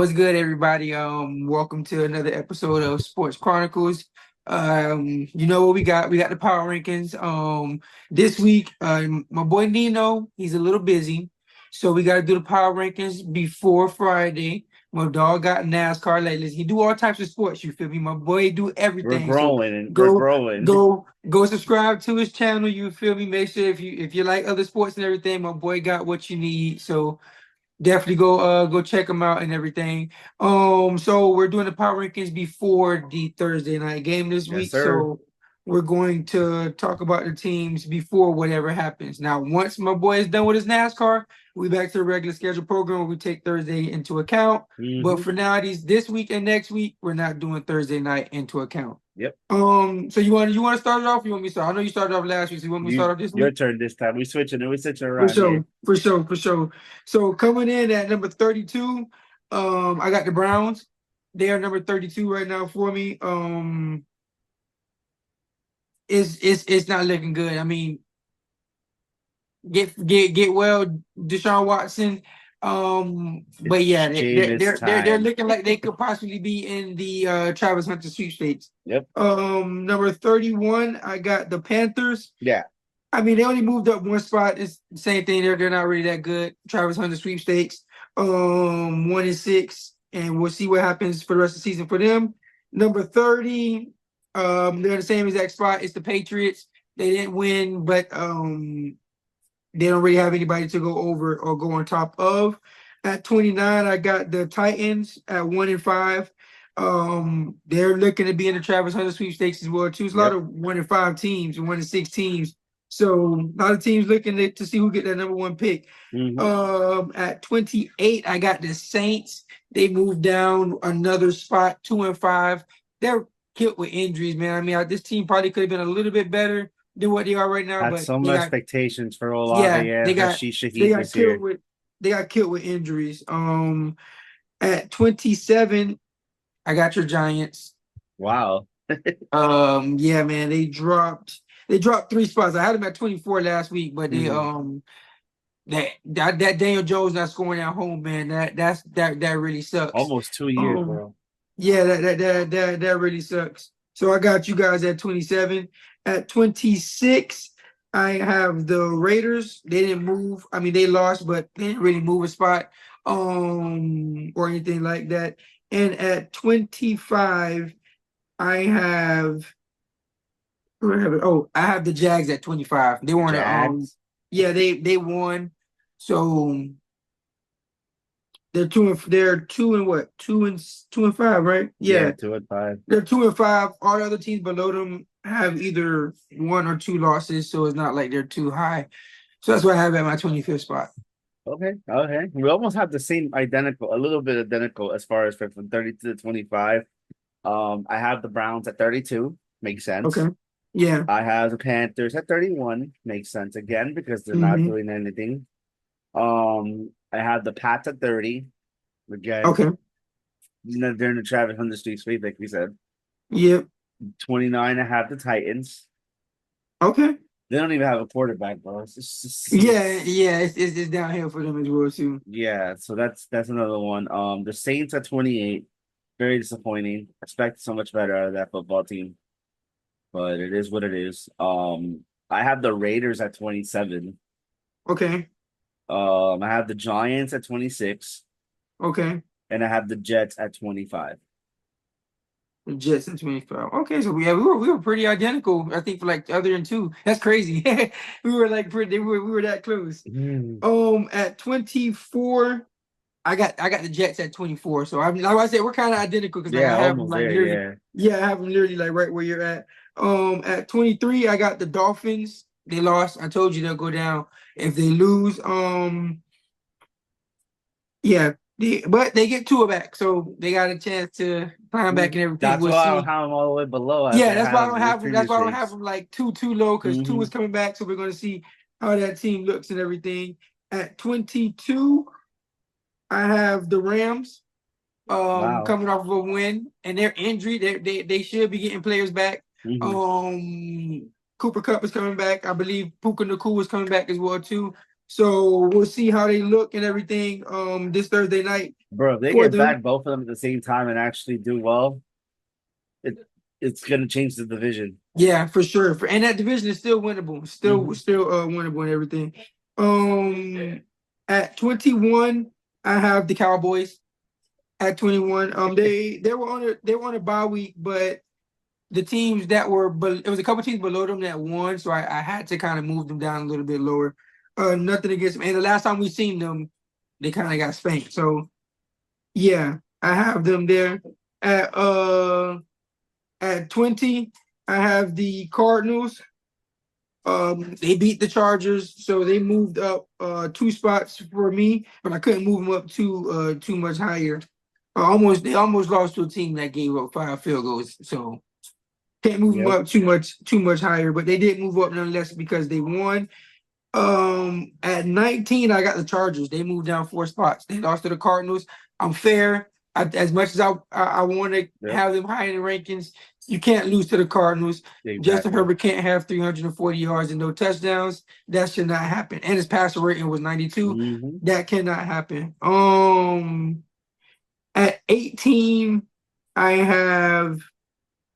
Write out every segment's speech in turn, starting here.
What's good, everybody? Welcome to another episode of Sports Chronicles. You know what we got? We got the power rankings. This week, my boy Nino, he's a little busy, so we got to do the power rankings before Friday. My dog got NASCAR lately. He do all types of sports. You feel me? My boy do We're everything. So growing and we're go, growing. go subscribe to his channel. You feel me? Make sure if you like other sports and everything, my boy got what you need. So definitely go check them out and everything. So we're doing the power rankings before the Thursday night game this Yes, week. sir. So we're going to talk about the teams before whatever happens. Now, once my boy is done with his NASCAR, we back to the regular schedule program where we take Thursday into account. But Hmm. for now, this week and next week, we're not doing Thursday night into account. Yep. So you want to start it off? Or you want me to start? I know you started off last week. So you want me to start off this Your week? turn this time. We switching For around here. sure, for sure, for sure. So coming in at number 32, I got the Browns. They are number 32 right now for me. It's not looking good. I mean, get well, Deshaun Watson. But It's yeah, Jameis they're time. looking like they could possibly be in the Travis Hunter sweepstakes. Yep. Number 31, I got the Panthers. Yeah. I mean, they only moved up one spot. It's the same thing. They're not really that good. Travis Hunter sweepstakes, 1-6, and we'll see what happens for the rest of the season for them. Number 30, they're the same exact spot. It's the Patriots. They didn't win, but they don't really have anybody to go over or go on top of. At 29, I got the Titans at 1-5. They're looking to be in the Travis Hunter sweepstakes as well too. It's a lot Yep. of 1-5 teams and 1-6 teams. So a lot of teams looking to see who get that number one pick. Hmm. At 28, I got the Saints. They moved down another spot, 2-5. They're killed with injuries, man. I mean, this team probably could have been a little bit better than what they are right now, Had but some they got expectations for yeah, Olave they and got Hashish they Shaheed got this killed year. with they got killed with injuries. At 27, I got your Giants. Wow. Yeah, man, they dropped three spots. I had them at 24 last week, but they Hmm. that Daniel Jones not scoring at home, man. That really sucks. Almost 2 years, Um, bro. yeah, that really sucks. So I got you guys at 27. At 26, I have the Raiders. They didn't move. I mean, they lost, but they didn't really move a spot, or anything like that. And at 25, I have where I have it. Oh, I have the Jags at 25. They won Jags. yeah, they won. So they're two and what? Two and five, right? Yeah, Yeah. 2-5. They're 2-5. All the other teams below them have either one or two losses, so it's not like they're too high. So that's what I have at my 25th spot. Okay. Okay. We almost have the same identical, a little bit identical as far as from 30 to 25. I have the Browns at 32. Makes Okay. sense. Yeah. I have the Panthers at 31. Makes sense again because they're not Hmm. doing anything. I have the Pats at 30. Again, Okay. they're in the Travis Hunter Street sweep, like we said. Yep. 29, I have the Titans. Okay. They don't even have a quarterback, bro. Yeah. Yeah. It's downhill for them as well too. Yeah, so that's another one. The Saints at 28. Very disappointing. Expect so much better out of that football team, but it is what it is. I have the Raiders at 27. Okay. I have the Giants at 26, Okay. and I have the Jets at 25. The Jets in 25. Okay, so we were pretty identical. I think for like the other than two. That's crazy. We were like we were that close. Mm. At 24, I got the Jets at 24. So I mean, like I said, we're kind of identical because like I Yeah, have them almost like there. literally, Yeah. yeah, I have them literally like right where you're at. At 23, I got the Dolphins. They lost. I told you they'll go down if they lose. Yeah, but they get Tua back, so they got a chance to climb back and everything. That's We'll why I don't see. have them all the way below as Yeah, I that's why I have don't with have them. That's previous why I don't have weeks. them like too low because Tua is Hmm. coming back, so we're going to see how that team looks and everything. At 22, I have the Rams Wow. coming off of a win, and their injury, they should be getting players back. Hmm. Cooper Cup is coming back. I believe Puka Nacua is coming back as well too. So we'll see how they look and everything this Thursday night. Bro, if they for get them. back both of them at the same time and actually do well, it it's gonna change the division. Yeah, for sure. And that division is still winnable. Hmm. Still winnable and everything. At 21, I have the Cowboys. At 21, they were on a bye week, but the teams that were, but it was a couple teams below them that won, so I had to kind of move them down a little bit lower. Nothing against them. And the last time we seen them, they kind of got spanked. So yeah, I have them there. At uh at 20, I have the Cardinals. They beat the Chargers, so they moved up two spots for me, but I couldn't move them up too much higher. They almost lost to a team that gave up 5 field goals, so can't move them Yep. up too much higher. But they did move up nonetheless because they won. At 19, I got the Chargers. They moved down 4 spots. They lost to the Cardinals. I'm fair. As much as I want to Yep. have them high in the rankings, you can't lose to the Cardinals. Justin Exactly. Herbert can't have 340 yards and no touchdowns. That should not happen. And his passer rating was 92. Hmm. That cannot happen. At 18, I have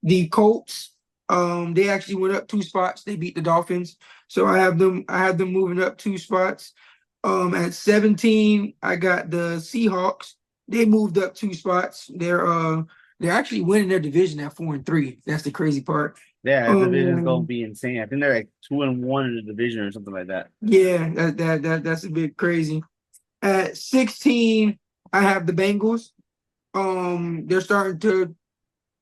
the Colts. They actually went up 2 spots. They beat the Dolphins. So I have them moving up 2 spots. At 17, I got the Seahawks. They moved up 2 spots. They're actually winning their division at 4-3. That's the crazy part. Yeah, that division's gonna Um, be insane. I think they're like 2-1 in the division or something like that. yeah, that's a bit crazy. At 16, I have the Bengals. They're starting to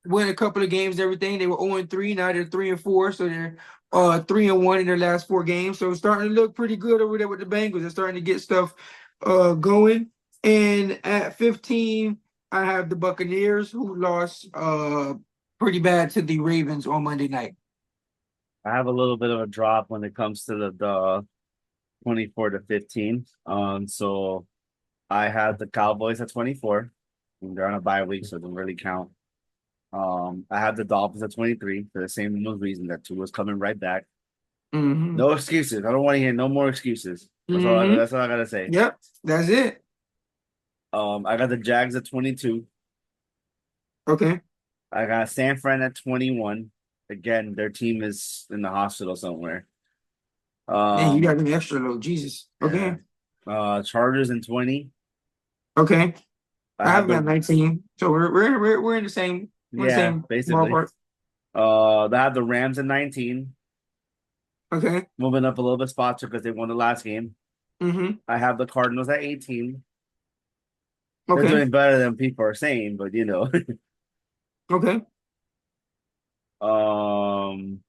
win a couple of games, everything. They were 0-3, now they're 3-4, so they're 3-1 in their last 4 games. So it's starting to look pretty good over there with the Bengals. They're starting to get stuff going. And at 15, I have the Buccaneers who lost pretty bad to the Ravens on Monday night. I have a little bit of a drop when it comes to the 24 to 15. So I have the Cowboys at 24. And they're on a bye week, so it doesn't really count. I have the Dolphins at 23 for the same reason that Tua's coming right back. Mm-hmm. No excuses. I don't want to hear no more excuses. Mm-hmm. That's all I gotta say. Yep, that's it. I got the Jags at 22. Okay. I got San Fran at 21. Again, their team is in the hospital somewhere. Man, you got Um, an extra low. Jesus. yeah. Okay. Chargers in 20. Okay. I I have have them at the 19. So we're in the same Yeah, basically. ballpark. They have the Rams at 19, Okay. moving up a little bit spots because they won the last game. Mm-hmm. I have the Cardinals at 18. They're Okay. doing better than people are saying, but you know. Okay. um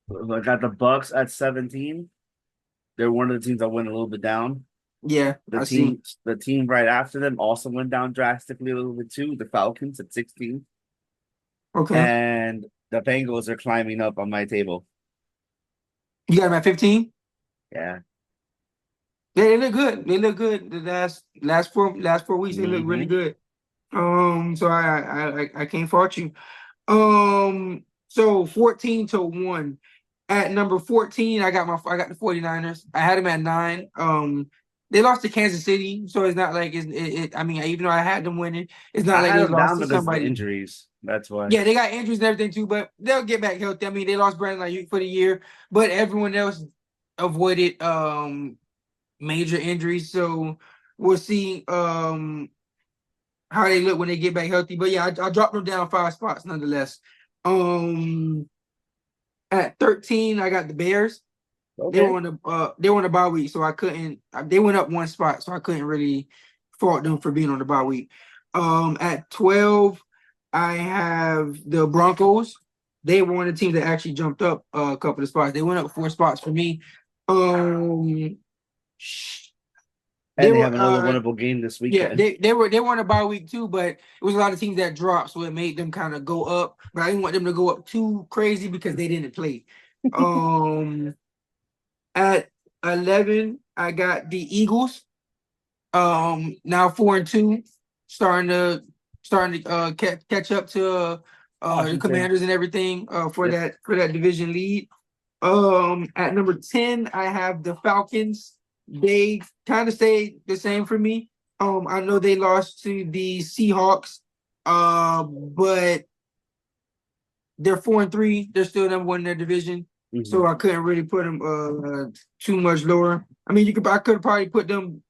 I got the Bucks at 17. They're one of the teams that went a little bit down. Yeah, The I see. team the team right after them also went down drastically a little bit too. The Falcons at 16. Okay. And the Bengals are climbing up on my table. You got them at 15? Yeah. Yeah, they look good. They look good. The last 4 weeks, they look really Hmm. good. So I can't fault you. So 14 to 1. At number 14, I got the 49ers. I had them at 9. They lost to Kansas City, so it's not like I mean, even though I had them winning, it's not I like had they them lost down to because of the somebody. injuries. That's why. Yeah, they got injuries and everything too, but they'll get back healthy. I mean, they lost Brandon Ayuk for the year, but everyone else avoided major injuries. So we'll see how they look when they get back healthy. But yeah, I dropped them down 5 spots nonetheless. Um at 13, I got the Bears. Okay. They were on the bye week, so I couldn't they went up 1 spot, so I couldn't really fault them for being on the bye week. At 12, I have the Broncos. They were one of the teams that actually jumped up a couple of spots. They went up 4 spots for me. Um they And they were have another winnable game this yeah, weekend. they were on a bye week too, but it was a lot of teams that dropped, so it made them kind of go up. But I didn't want them to go up too crazy because they didn't play. Um at 11, I got the Eagles. Now 4-2, starting to catch up to the Washington. Commanders and everything Yep. for that division lead. At number 10, I have the Falcons. They kind of stayed the same for me. I know they lost to the Seahawks, but they're 4-3. They're still number one in their division, Mhm. so I couldn't really put them too much lower. I mean, I could probably put them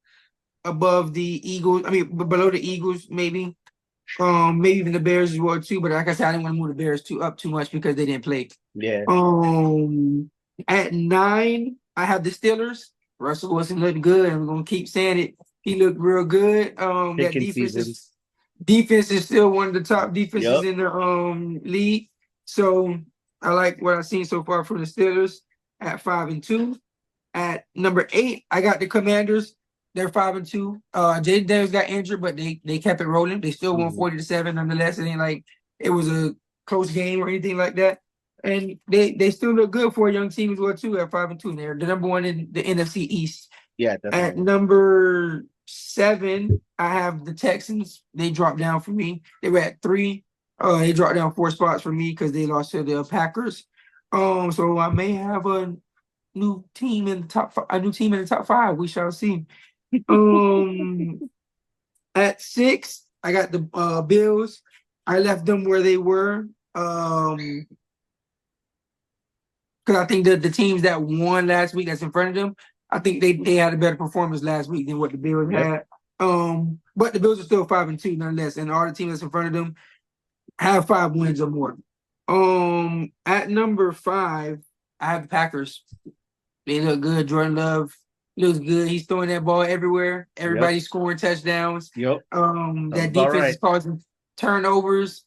above the Eagles. I mean, below the Eagles, maybe. Maybe even the Bears as well too. But like I said, I didn't want to move the Bears too much because they didn't play. Yeah, Um, at 9, I have the Steelers. Russell Wilson looked good. I'm gonna keep saying it. He looked real good. That picking seasons. defense is still one of the top defenses Yep. in the league. So I like what I've seen so far from the Steelers at 5-2. At number 8, I got the Commanders. They're 5-2. Jaden Daniels got injured, but they kept it rolling. They still won Mhm. 40-7 nonetheless. It ain't like it was a close game or anything like that. And they still look good for a young team as well too at 5-2. They're the number one in the NFC East. Yeah, At definitely. number 7, I have the Texans. They dropped down for me. They were at 3. They dropped down 4 spots for me because they lost to the Packers. So I may have a new team in the a new team in the top 5. We shall see. Um, at 6, I got the Bills. I left them where they were. Because I think that the teams that won last week that's in front of them, I think they had a better performance last week than what the Bills Yep. had. But the Bills are still 5-2 nonetheless, and all the teams that's in front of them have 5 wins or more. At number 5, I have the Packers. They look good. Jordan Love looks good. He's throwing that ball everywhere. Yep. Everybody's scoring touchdowns. Yep. Sounds That about defense is right. causing turnovers.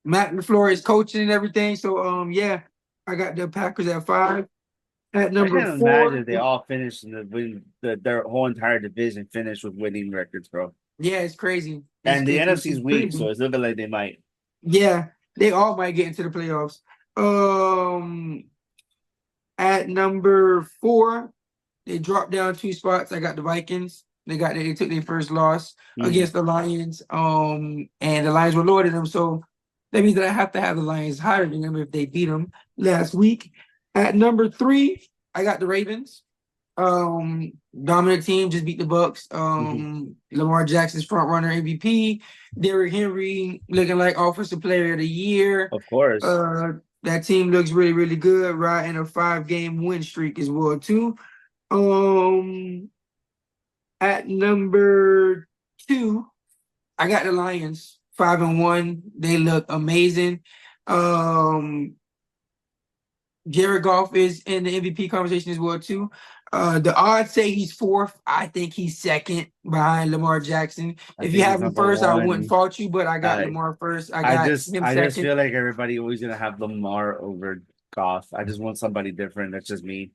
Matt LaFleur is coaching and everything. So yeah, I got the Packers at 5. At I number can't imagine 4, they all finished in their whole entire division finished with winning records, bro. yeah, it's crazy. And the It's NFC's weak, so crazy. it's looking like they might. Yeah, they all might get into the playoffs. At number 4, they dropped down 2 spots. I got the Vikings. They took their first loss Mhm. against the Lions. And the Lions were lower than them. So that means that I have to have the Lions higher than them if they beat them last week. At number 3, I got the Ravens. Dominant team just beat the Bucks. Mhm. Lamar Jackson's front runner MVP. Derrick Henry looking like offensive player of the year. Of course. Uh, that team looks really, really good, riding a 5-game win streak as well, too. Um, at number 2, I got the Lions 5-1. They look amazing. Um, Jared Goff is in the MVP conversation as well too. The odds say he's 4th. I think he's 2nd behind Lamar Jackson. I If you think he's have him number first, I wouldn't one. fault you, but I got I Lamar first. I I got just him I just 2nd. feel like everybody always gonna have Lamar over Goff. I just want somebody different. That's just me.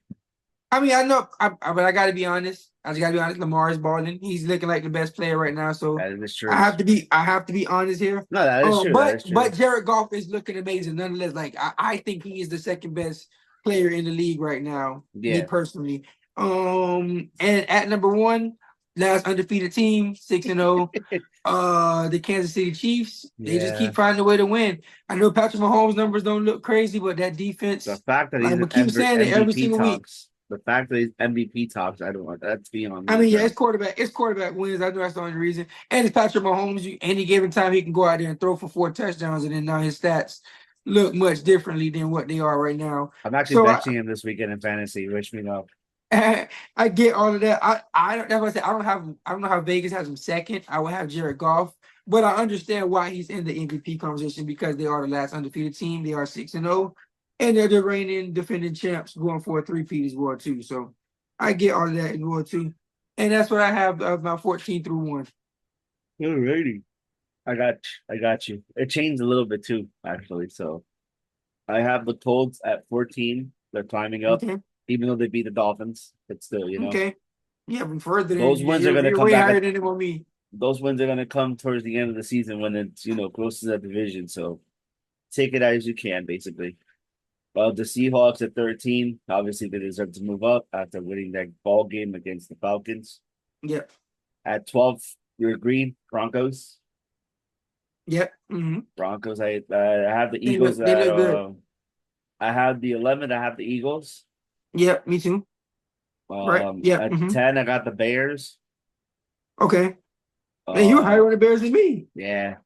I mean, I know, but I got to be honest. I just got to be honest. Lamar is balling. He's looking like the best player right now. So That is I true. have to be, I have to be honest here. No, that is true. That But is true. Jared Goff is looking amazing nonetheless. Like I think he is the second best player in the league right now. Me Yeah. personally. And at number 1, last undefeated team, 6-0. The Kansas City Chiefs. They just Yeah. keep finding a way to win. I know Patrick Mahomes' numbers don't look crazy, but that The defense, fact that like, he's I'm an gonna keep saying it every MVP single week. talks. The fact that he's MVP talks. I don't want that's beyond I me, mean, yeah, bro. it's quarterback. It's quarterback wins. I know that's the only reason. And it's Patrick Mahomes. Any given time he can go out there and throw for 4 touchdowns, and then now his stats look much differently than what they are right now. I'm actually So benching him this weekend in fantasy. Wish me luck. I get all of that. I don't. That's what I said. I don't know how Vegas has him 2nd. I would have Jared Goff, but I understand why he's in the MVP conversation because they are the last undefeated team. They are 6-0, and they're the reigning defending champs, going for a 3-peat as well too. So I get all of that as well too. And that's what I have of my 14 through 1. Alrighty. I got you. It changed a little bit too, actually. So I have the Colts at 14. They're climbing up, Okay. even though they beat the Dolphins. It's still, Okay. Yeah, but further than those yeah, wins are gonna you're come way back higher at than him on me. those wins are gonna come towards the end of the season when it's close to that division. So take it as you can, basically. Well, the Seahawks at 13, obviously they deserve to move up after winning that ball game against the Falcons. Yep. At 12, you're green, Broncos. Yep. Broncos, I have the Eagles They at look good. I have the 11, I have the Eagles. Yep, me too. Right. Yep. At 10, I got the Bears. Okay. Man, you were higher Uh, on the Bears than me. yeah,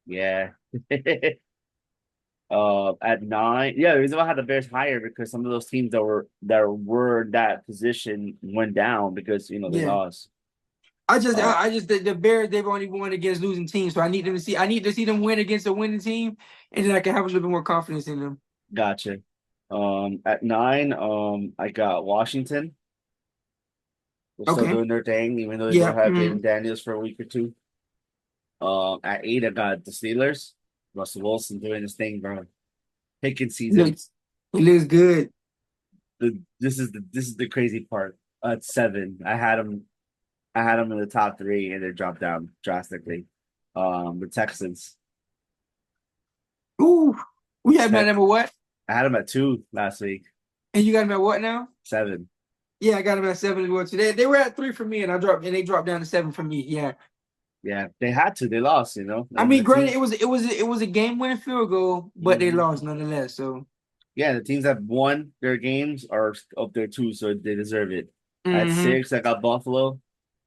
yeah. At 9, yeah, the reason why I had the Bears higher because some of those teams that were in that position went down because they Yeah. lost. Uh, I just the Bears they've only won against losing teams, so I need to see them win against a winning team, and then I can have a little bit more confidence in them. gotcha. At 9, I got Washington. They're still Okay. doing their thing, even though they Yeah. don't have Jaden Daniels for a week or two. At 8, I got the Steelers. Russell Wilson doing his thing, bro. Picking season. Looks it looks good. This is the crazy part. At 7, I had them in the top 3, and they dropped down drastically. The Texans. Ooh. We had my Tech, number what? I had them at 2 last week. And you got him at what now? 7. Yeah, I got him at 7 as well. So they were at 3 for me, and they dropped down to 7 for me. Yeah. Yeah, they had to. They lost, I and the mean, granted, team. it was a game winning field goal, but they Mhm. lost nonetheless. So Yeah, the teams that won their games are up there too, so they deserve it. At hmm 6, I got Buffalo.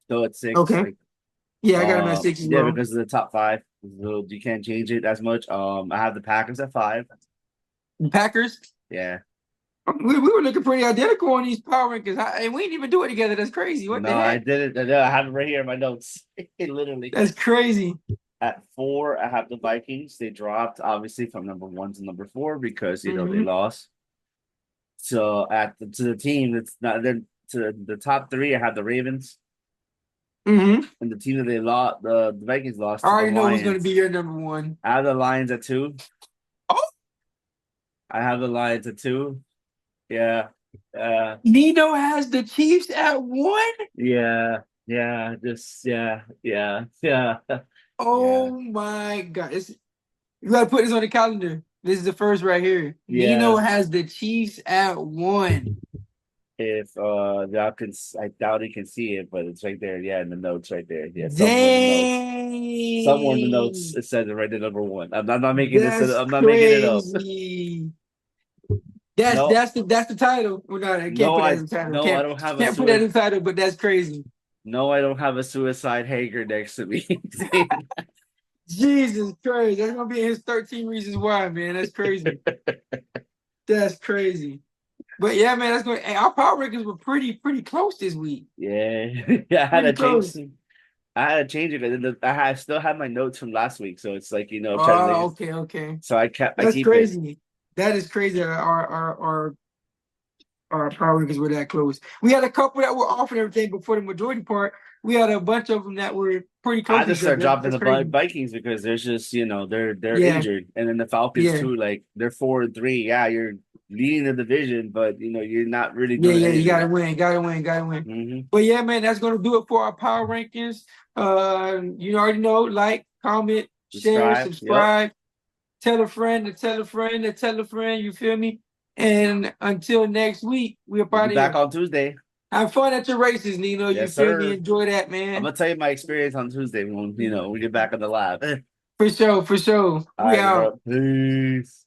Still at 6. Okay. Like, Yeah, I got him at 6 as yeah, well. because of the top 5, so you can't change it as much. I have the Packers at 5. The Packers. Yeah, We were looking pretty identical on these power rankings, and we didn't even do it together. That's crazy. What the no, I heck? did it. I have it right here in my notes. Literally. That's crazy. At 4, I have the Vikings. They dropped obviously from number 1 to number 4 because they hmm lost. So to the team that's not then to the top 3, I have the Ravens, hmm and the team that they lost, the Vikings I lost to the already know who's going to be Lions. your number one. I have the Lions at 2. Oh, I have the Lions at 2. Yeah, Nino has the Chiefs at 1. yeah, yeah. Just yeah. Yeah, Oh my God. You got to put this on the calendar. This is the first right here. Nino yeah. has the Chiefs at 1. If y'all can, I doubt he can see it, but it's right there. Yeah, in the notes right there. Yeah, somewhere in the notes. Somewhere in the notes Dang. it says it right there, number 1. I'm not making this. That's I'm not making it up. crazy. No, That's the title. Well, no, I can't put that as a title. I don't have a Can't put that suicide. as a title, but that's crazy. No, I don't have a suicide hanger next to me. Jesus Christ. That's gonna be his 13 reasons why, man. That's crazy. That's crazy. But yeah, man, that's going hey, our power rankings were pretty close this week. Yeah, yeah. Pretty close. I had to change it because I still have my notes from last week, so it's like I'm trying to make Oh, it. okay, okay. So I That's keep it. crazy. That is crazy. Our power rankings were that close. We had a couple that were off and everything, but for the majority part, we had a bunch of them that were pretty close I to just each other. start dropping That's the crazy. Vikings because there's just they're Yeah, injured, and then the Falcons yeah, too. Like they're 4-3. Yeah, you're leading the division, but you're not really yeah, doing yeah. You anything. gotta win, gotta win, gotta win. Hmm. But yeah, man, that's gonna do it for our power rankings. You already know, like, comment, share, Subscribe. Yep. subscribe, tell a friend to tell a friend to tell a friend. You feel me? And until next week, we're We'll be out of back here. on Tuesday. Have fun at your races, Nino. You Yes, feel me? sir. Enjoy that, I'm man. gonna tell you my experience on Tuesday when we get back in the lab. For sure, for sure. All We right, out. bro. Peace.